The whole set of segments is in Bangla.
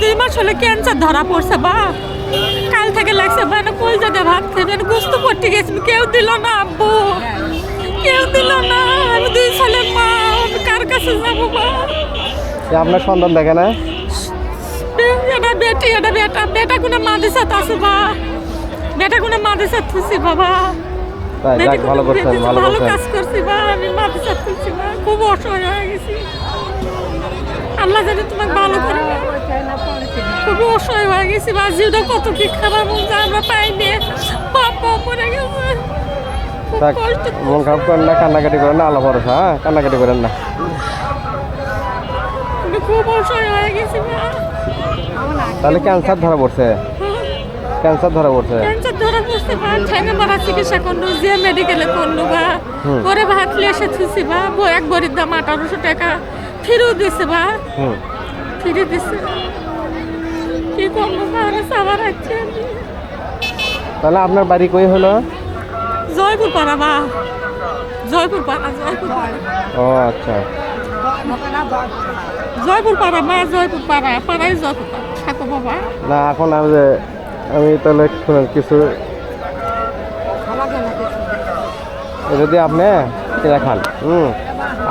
2 মাস হলে ক্যান্সার ধরা পড়ছে বা কাল থেকে লাগছে বা না কই যাতে ভাত খেয়ে গুস্ত পড়তে গেছি কেউ দিল না আব্বু কেউ দিল না আমি 2 ছেলের মা আমি কার কাছে যাবো বা আপনার সন্তান দেখে না এটা বেটি এটা বেটা বেটা কোনো মাদ্রাসা আছে বা বেটা কোনো মাদ্রাসা থুসি বাবা তাই যাক ভালো করছেন ভালো ভালো করছেন কাজ করছি বা আমি মাদ্রাসা থুসি বা খুব অসহায় হয়ে গেছি আল্লাহ জানে তোমাকে ভালো করে খুব অসহায় হয়ে গেছি বা জীবটা কত কি খাবার মন যায় আমরা পাইনি বাবা মরে গেছে খুব যাক কষ্ট মন খারাপ করেন না কান্নাকাটি করেন না আল্লাহ ভরসা হ্যাঁ কান্নাকাটি করেন না আমি খুব অসহায় হয়ে গেছি বা তাহলে ক্যান্সার ধরা পড়ছে ক্যান্সার ধরা পড়ছে ক্যান্সার ধরা পড়ছে বা ঠ্যাঙে মারা চিকিৎসা করলো যে মেডিকেলে করলো বা পরে ভাত লেসে থুসি বা এক বড়ির দাম 1800 টাকা ফিরেও দিছে বা হুম ফিরে দিছে কি করবো মানে সাবার আছে তাহলে আপনার বাড়ি কই হলো জয়পুর পাড়া বা জয়পুর পাড়া ও আচ্ছা জয়পুর পাড়া বা জয়পুর পাড়া পাড়ায় জয়পুর পাড়া থাকো বাবা না এখন আমি তাহলে শুনেন কিছু যদি আপনি কিনে খান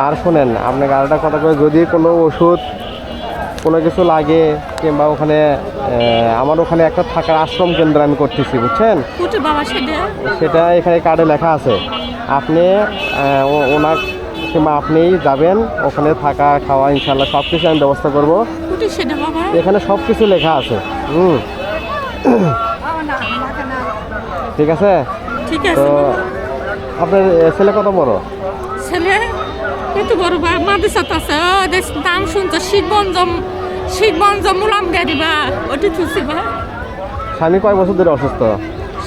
আর শুনেন আপনাকে আরেকটা কথা করে যদি কোনো ওষুধ কোনো কিছু লাগে কিংবা ওখানে আমার ওখানে একটা থাকার আশ্রম কেন্দ্র আমি করতেছি বুঝছেন কুটে বাবা সেটা এখানে কার্ডে লেখা আছে আপনি ওনার কিংবা আপনিই যাবেন ওখানে থাকা খাওয়া ইনশাল্লাহ সব কিছু আমি ব্যবস্থা করবো কুটে সেটা বাবা এখানে সব কিছু লেখা আছে ঠিক আছে ঠিক তো আছে বাবা। আপনার ছেলে কত বড় ছেলে কত বড় বা মাদ্রাসা আছে নাম শুনছো শিখবঞ্জ মুলাম গাড়ি বা ওটি থুসি বা স্বামী কয় বছর ধরে অসুস্থ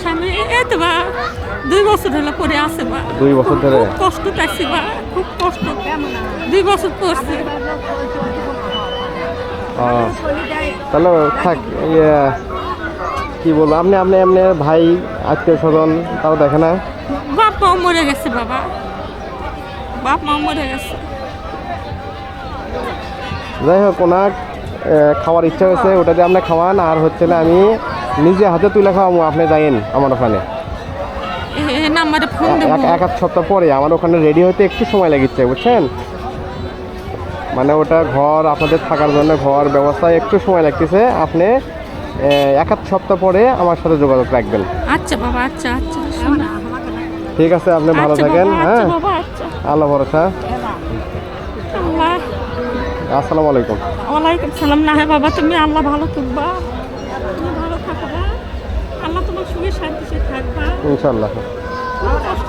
স্বামী এই তো বা 2 বছর হলো পরে আছে বা 2 বছর ধরে খুব কষ্ট পাইছি বা খুব কষ্ট 2 বছর পড়ছে তাহলে থাক কি বলবো আপনি আপনার ভাই আত্মীয় স্বজন তাও দেখে না বাপ মাও মরে গেছে বাবা বাপ মাও মরে গেছে যাই হোক ওনার খাওয়ার ইচ্ছা হয়েছে ওটা দিয়ে আপনি খাওয়ান আর হচ্ছে না আমি নিজে হাতে তুলে খাওয়াবো আপনি যাইন আমার ওখানে এই নাম্বারে ফোন দেবো এক সপ্তাহ পরে আমার ওখানে রেডি হতে একটু সময় লেগেছে বুঝছেন মানে ওটা ঘর আপনাদের থাকার জন্য ঘর ব্যবস্থায় একটু সময় লাগতেছে আপনি 1 সপ্তাহ পরে আমার সাথে যোগাযোগ রাখবেন আচ্ছা বাবা আচ্ছা আচ্ছা শোনা ঠিক আছে আপনি ভালো আচ্ছা থাকেন বাবা, হ্যাঁ আচ্ছা বাবা আচ্ছা আল্লাহ ভরসা আল্লাহ আসসালামু আলাইকুম ওয়ালাইকুম সালাম না হে বাবা তুমি আল্লাহ ভালো থাকবা তুমি ভালো থাকবা আল্লাহ তোমার সঙ্গে শান্তি থাকবা ইনশাআল্লাহ কষ্ট